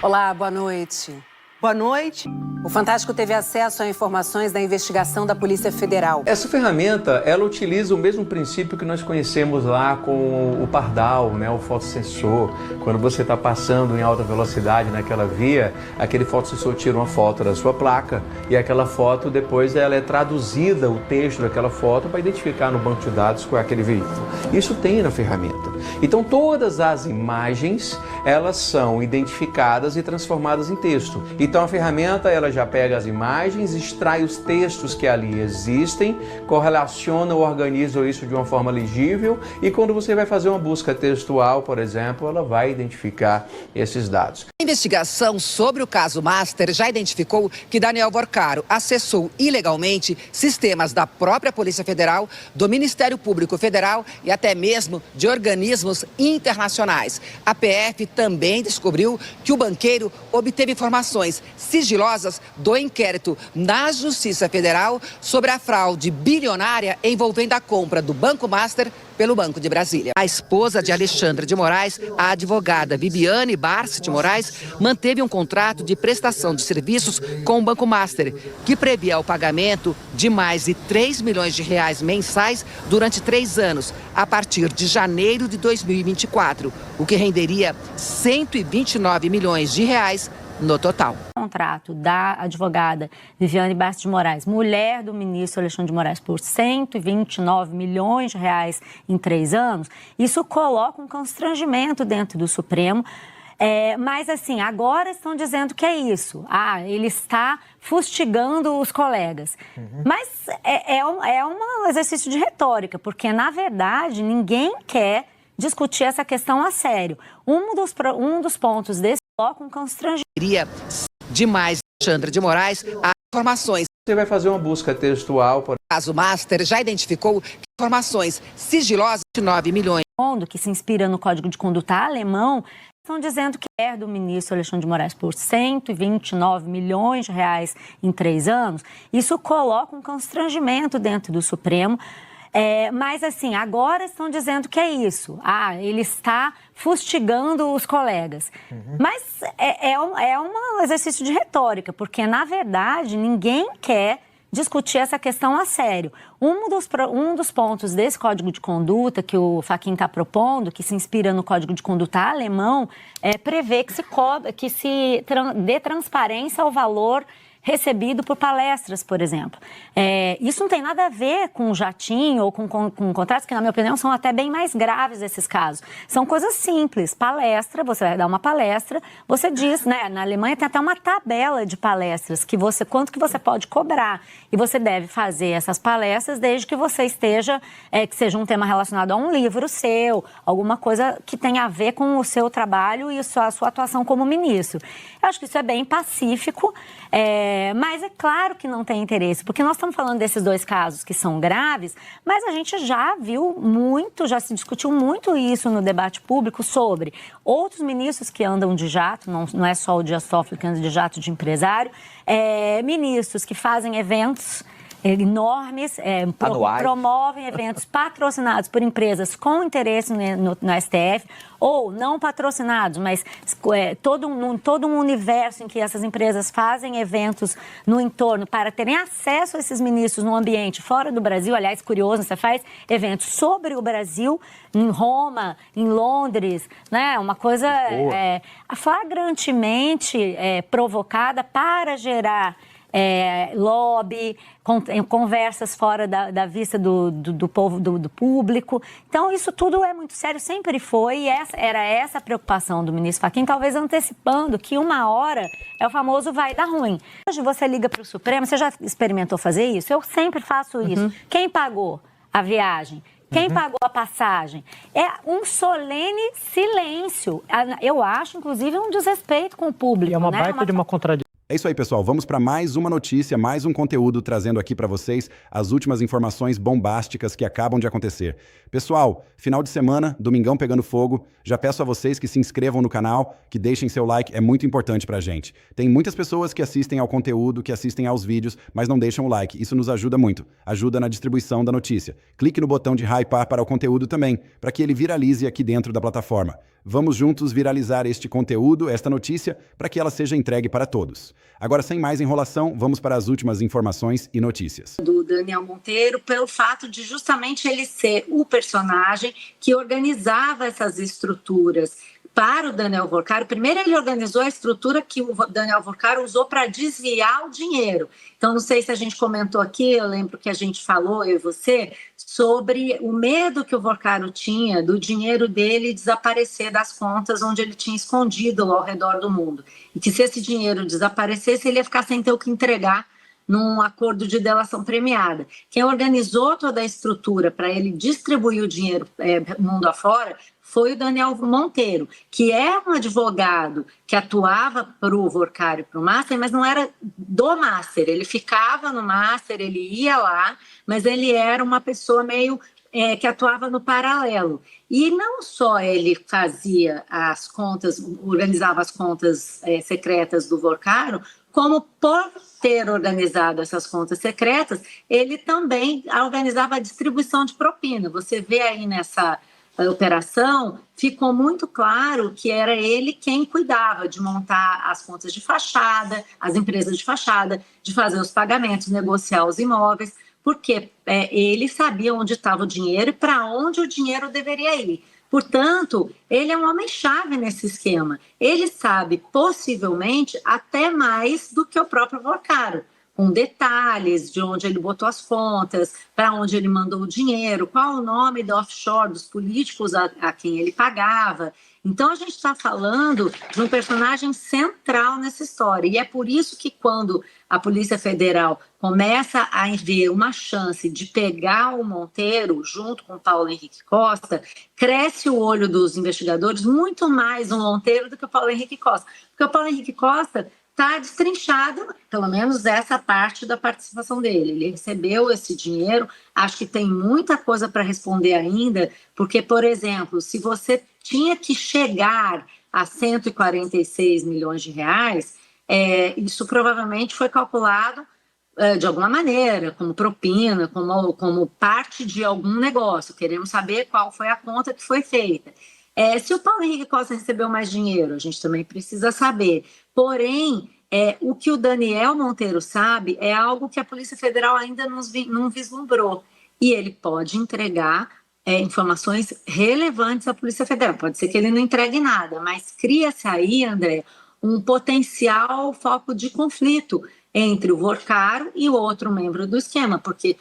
Olá, boa noite. Boa noite. O Fantástico teve acesso a informações da investigação da Polícia Federal. Essa ferramenta, ela utiliza o mesmo princípio que nós conhecemos lá com o pardal, né, o fotossensor. Quando você está passando em alta velocidade naquela via, aquele fotossensor tira uma foto da sua placa e aquela foto depois ela é traduzida, o texto daquela foto, para identificar no banco de dados qual é aquele veículo. Isso tem na ferramenta. Então todas as imagens, elas são identificadas e transformadas em texto. Então a ferramenta ela já pega as imagens, extrai os textos que ali existem, correlaciona ou organiza isso de uma forma legível e quando você vai fazer uma busca textual, por exemplo, ela vai identificar esses dados. A investigação sobre o caso Master já identificou que Daniel Vorcaro acessou ilegalmente sistemas da própria Polícia Federal, do Ministério Público Federal e até mesmo de organismos internacionais. A PF também descobriu que o banqueiro obteve informações sigilosas do inquérito na Justiça Federal sobre a fraude bilionária envolvendo a compra do Banco Master pelo Banco de Brasília. A esposa de Alexandre de Moraes, a advogada Viviane Barsi de Moraes, manteve um contrato de prestação de serviços com o Banco Master, que previa o pagamento de mais de 3 milhões de reais mensais durante 3 anos, a partir de janeiro de 2024, o que renderia 129 milhões de reais no total. O contrato da advogada Viviane Barsi de Moraes, mulher do ministro Alexandre de Moraes, por 129 milhões de reais em 3 anos, isso coloca um constrangimento dentro do Supremo. Mas, assim, agora estão dizendo que é isso. Ele está fustigando os colegas. Mas é um exercício de retórica, porque, na verdade, ninguém quer discutir essa questão a sério. Um dos pontos desse bloco, um constrangimento. Demais, Alexandre de Moraes, há informações. Você vai fazer uma busca textual, por O caso Master já identificou que informações sigilosas de 9 milhões. Que se inspira no Código de Conduta alemão, estão dizendo que é do ministro Alexandre de Moraes por 129 milhões de reais em 3 anos. Isso coloca um constrangimento dentro do Supremo. Mas, assim, agora estão dizendo que é isso. Ele está fustigando os colegas. Mas é um exercício de retórica, porque, na verdade, ninguém quer discutir essa questão a sério. Um dos pontos desse Código de Conduta que o Fachin está propondo, que se inspira no Código de Conduta alemão, prevê que se dê transparência ao valor recebido por palestras, por exemplo. Isso não tem nada a ver com jatinho ou com contratos, que, na minha opinião, são até bem mais graves esses casos. São coisas simples. Palestra, você vai dar uma palestra, você diz, né? Na Alemanha tem até uma tabela de palestras, quanto que você pode cobrar. E você deve fazer essas palestras desde que você esteja, que seja um tema relacionado a um livro seu, alguma coisa que tenha a ver com o seu trabalho e a sua atuação como ministro. Eu acho que isso é bem pacífico, mas é claro que não tem interesse, porque nós estamos falando desses 2 casos que são graves, mas a gente já viu muito, já se discutiu muito isso no debate público sobre outros ministros que andam de jato, não é só o Dias Toffoli que anda de jato de empresário, ministros que fazem eventos enormes, promovem eventos patrocinados por empresas com interesse no STF, ou não patrocinados, mas todo um universo em que essas empresas fazem eventos no entorno para terem acesso a esses ministros no ambiente fora do Brasil. Aliás, curioso, você faz eventos sobre o Brasil, em Roma, em Londres, né? Uma coisa flagrantemente provocada para gerar lobby, conversas fora da vista do povo, do público. Então, isso tudo é muito sério, sempre foi, e era essa a preocupação do ministro Fachin, talvez antecipando que uma hora é o famoso vai dar ruim. Hoje você liga para o Supremo, você já experimentou fazer isso? Eu sempre faço isso. Quem pagou a viagem? Quem pagou a passagem? É um solene silêncio. Eu acho, inclusive, um desrespeito com o público. É uma baita de uma contradição. É isso aí, pessoal. Vamos para mais uma notícia, mais um conteúdo trazendo aqui para vocês as últimas informações bombásticas que acabam de acontecer. Pessoal, final de semana, domingão pegando fogo. Já peço a vocês que se inscrevam no canal, que deixem seu like, é muito importante pra gente. Tem muitas pessoas que assistem ao conteúdo, que assistem aos vídeos, mas não deixam o like. Isso nos ajuda muito. Ajuda na distribuição da notícia. Clique no botão de hypar para o conteúdo também, para que ele viralize aqui dentro da plataforma. Vamos juntos viralizar este conteúdo, esta notícia, para que ela seja entregue para todos. Agora, sem mais enrolação, vamos para as últimas informações e notícias. Do Daniel Monteiro, pelo fato de justamente ele ser o personagem que organizava essas estruturas para o Daniel Vorcaro. Primeiro ele organizou a estrutura que o Daniel Vorcaro usou para desviar o dinheiro. Então, não sei se a gente comentou aqui, eu lembro que a gente falou, eu e você, sobre o medo que o Vorcaro tinha do dinheiro dele desaparecer das contas onde ele tinha escondido ao redor do mundo. E que se esse dinheiro desaparecesse, ele ia ficar sem ter o que entregar num acordo de delação premiada. Quem organizou toda a estrutura para ele distribuir o dinheiro mundo afora foi o Daniel Monteiro, que é um advogado que atuava para o Vorcaro e para o Master, mas não era do Master. Ele ficava no Master, ele ia lá, mas ele era uma pessoa meio que atuava no paralelo. E não só ele fazia as contas, organizava as contas secretas do Vorcaro, como por ter organizado essas contas secretas, ele também organizava a distribuição de propina. Você vê aí nessa operação, ficou muito claro que era ele quem cuidava de montar as contas de fachada, as empresas de fachada, de fazer os pagamentos, negociar os imóveis, porque ele sabia onde estava o dinheiro e para onde o dinheiro deveria ir. Portanto, ele é um homem-chave nesse esquema. Ele sabe, possivelmente, até mais do que o próprio Vorcaro, com detalhes de onde ele botou as contas, para onde ele mandou o dinheiro, qual o nome do offshore, dos políticos a quem ele pagava. Então, a gente está falando de um personagem central nessa história. E é por isso que quando a Polícia Federal começa a ver uma chance de pegar o Monteiro junto com o Paulo Henrique Costa, cresce o olho dos investigadores muito mais no Monteiro do que o Paulo Henrique Costa. Porque o Paulo Henrique Costa está destrinchado, pelo menos essa parte da participação dele. Ele recebeu esse dinheiro, acho que tem muita coisa para responder ainda, porque, por exemplo, se você tinha que chegar a 146 milhões de reais, isso provavelmente foi calculado de alguma maneira, como propina, como parte de algum negócio. Queremos saber qual foi a conta que foi feita. Se o Paulo Henrique Costa recebeu mais dinheiro, a gente também precisa saber. Porém, o que o Daniel Monteiro sabe é algo que a Polícia Federal ainda não vislumbrou. E ele pode entregar informações relevantes à Polícia Federal. Pode ser que ele não entregue nada, mas cria-se aí, André, um potencial foco de conflito entre o Vorcaro e o outro membro do esquema. Porque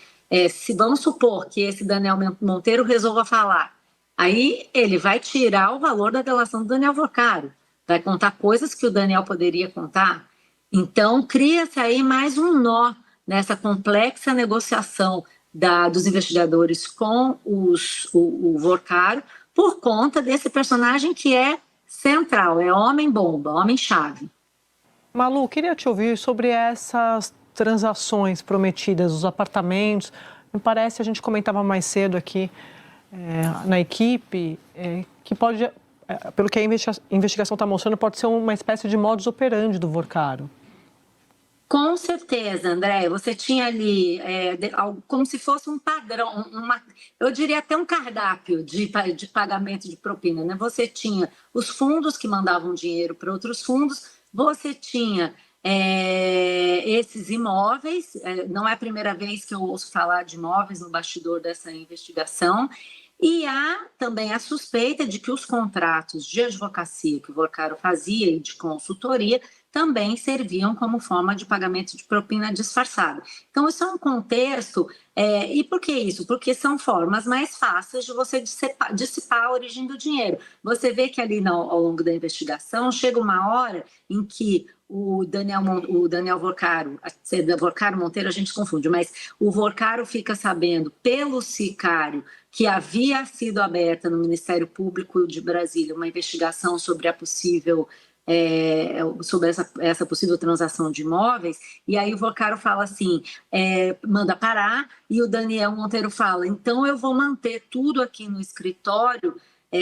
se vamos supor que esse Daniel Monteiro resolva falar, aí ele vai tirar o valor da delação do Daniel Vorcaro, vai contar coisas que o Daniel poderia contar. Então, cria-se aí mais um nó nessa complexa negociação dos investigadores com o Vorcaro, por conta desse personagem que é central, é homem-bomba, homem-chave. Malu, queria te ouvir sobre essas transações prometidas, os apartamentos. Me parece, a gente comentava mais cedo aqui na equipe, que pode, pelo que a investigação está mostrando, pode ser uma espécie de modus operandi do Vorcaro. Com certeza, André. Você tinha ali como se fosse um padrão, eu diria até um cardápio de pagamento de propina, né? Você tinha os fundos que mandavam dinheiro para outros fundos, você tinha esses imóveis, não é a primeira vez que eu ouço falar de imóveis no bastidor dessa investigação, e há também a suspeita de que os contratos de advocacia que o Vorcaro fazia e de consultoria também serviam como forma de pagamento de propina disfarçada. Então, isso é um contexto. E por que isso? Porque são formas mais fáceis de você dissipar a origem do dinheiro. Você vê que ali ao longo da investigação chega uma hora em que o Daniel Vorcaro, Vorcaro Monteiro a gente confunde, mas o Vorcaro fica sabendo pelo sicário que havia sido aberta no Ministério Público de Brasília uma investigação sobre a possível sobre essa possível transação de imóveis, e aí o Vorcaro fala assim, manda parar, e o Daniel Monteiro fala, então eu vou manter tudo aqui no escritório,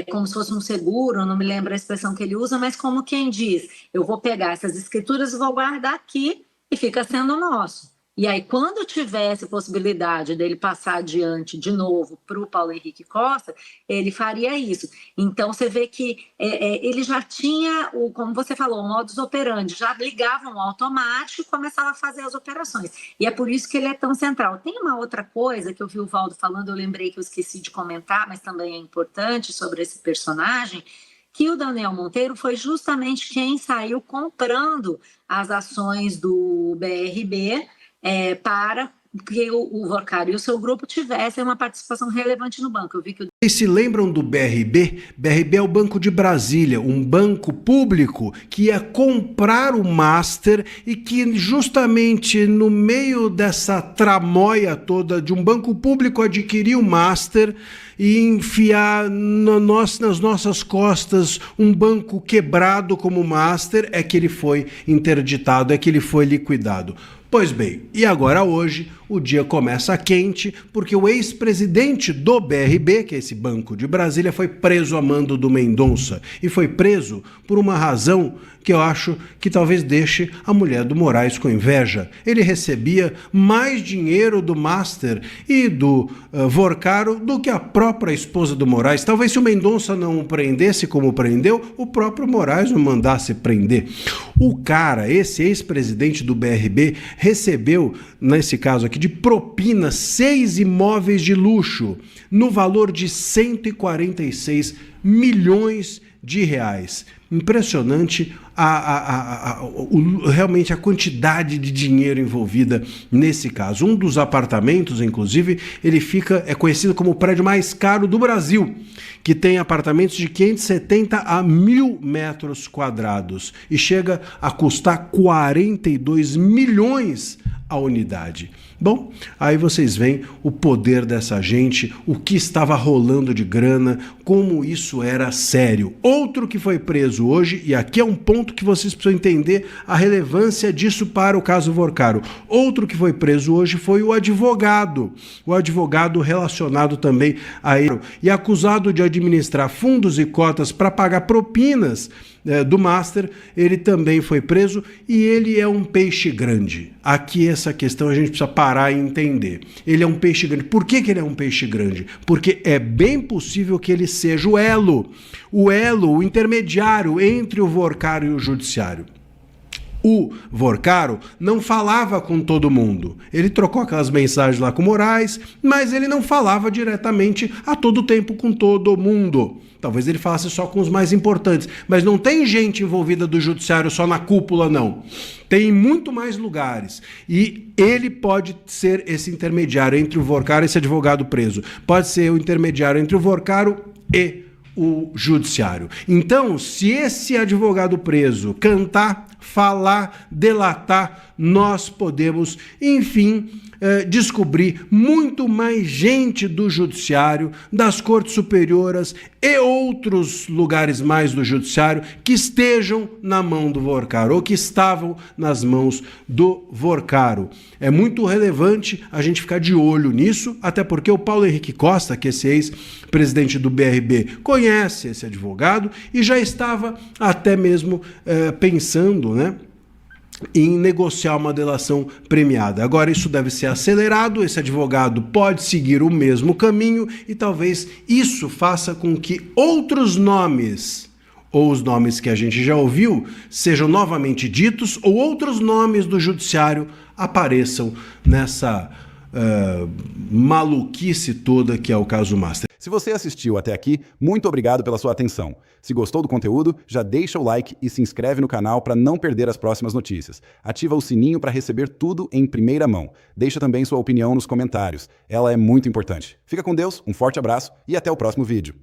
como se fosse um seguro, não me lembro a expressão que ele usa, mas como quem diz, eu vou pegar essas escrituras e vou guardar aqui, e fica sendo nosso. E aí, quando tivesse possibilidade dele passar adiante de novo para o Paulo Henrique Costa, ele faria isso. Então, você vê que ele já tinha, como você falou, o modus operandi, já ligava um automático e começava a fazer as operações. E é por isso que ele é tão central. Tem uma outra coisa que eu vi o Valdo falando, eu lembrei que eu esqueci de comentar, mas também é importante sobre esse personagem, que o Daniel Monteiro foi justamente quem saiu comprando as ações do BRB, para que o Vorcaro e o seu grupo tivessem uma participação relevante no banco. Eu vi que Vocês se lembram do BRB? BRB é o Banco de Brasília, um banco público que ia comprar o Master e que justamente no meio dessa tramóia toda de um banco público adquirir o Master e enfiar nas nossas costas um banco quebrado como o Master, é que ele foi interditado, é que ele foi liquidado. Pois bem, e agora hoje o dia começa quente porque o ex-presidente do BRB, que é esse Banco de Brasília, foi preso a mando do Mendonça. E foi preso por uma razão que eu acho que talvez deixe a mulher do Moraes com inveja. Ele recebia mais dinheiro do Master e do Vorcaro do que a própria esposa do Moraes. Talvez se o Mendonça não o prendesse como prendeu, o próprio Moraes o mandasse prender. O cara, esse ex-presidente do BRB, recebeu, nesse caso aqui, de propina 6 imóveis de luxo no valor de 146 milhões de reais. Impressionante realmente a quantidade de dinheiro envolvida nesse caso. Um dos apartamentos, inclusive, é conhecido como o prédio mais caro do Brasil, que tem apartamentos de 570 a 1.000 metros quadrados e chega a custar 42 milhões a unidade. Bom, aí vocês veem o poder dessa gente, o que estava rolando de grana, como isso era sério. Outro que foi preso hoje, e aqui é um ponto que vocês precisam entender a relevância disso para o caso Vorcaro. Outro que foi preso hoje foi o advogado relacionado também a ele e acusado de administrar fundos e cotas para pagar propinas do Master. Ele também foi preso e ele é um peixe grande. Aqui essa questão a gente precisa parar e entender. Ele é um peixe grande. Por que ele é um peixe grande? Porque é bem possível que ele seja o intermediário entre o Vorcaro e o judiciário. O Vorcaro não falava com todo mundo. Ele trocou aquelas mensagens lá com o Moraes, mas ele não falava diretamente a todo tempo com todo mundo. Talvez ele falasse só com os mais importantes, mas não tem gente envolvida do judiciário só na cúpula, não. Tem muito mais lugares. E ele pode ser esse intermediário entre o Vorcaro e esse advogado preso. Pode ser o intermediário entre o Vorcaro e o judiciário. Então, se esse advogado preso cantar, falar, delatar, nós podemos, enfim, descobrir muito mais gente do judiciário, das cortes superiores e outros lugares mais do judiciário que estejam na mão do Vorcaro ou que estavam nas mãos do Vorcaro. É muito relevante a gente ficar de olho nisso, até porque o Paulo Henrique Costa, que é esse ex-presidente do BRB, conhece esse advogado e já estava até mesmo pensando, né, em negociar uma delação premiada. Agora isso deve ser acelerado, esse advogado pode seguir o mesmo caminho e talvez isso faça com que outros nomes, ou os nomes que a gente já ouviu, sejam novamente ditos, ou outros nomes do judiciário apareçam nessa maluquice toda que é o caso Master. Se você assistiu até aqui, muito obrigado pela sua atenção. Se gostou do conteúdo, já deixa o like e se inscreve no canal para não perder as próximas notícias. Ativa o sininho para receber tudo em primeira mão. Deixa também sua opinião nos comentários. Ela é muito importante. Fica com Deus, um forte abraço e até o próximo vídeo.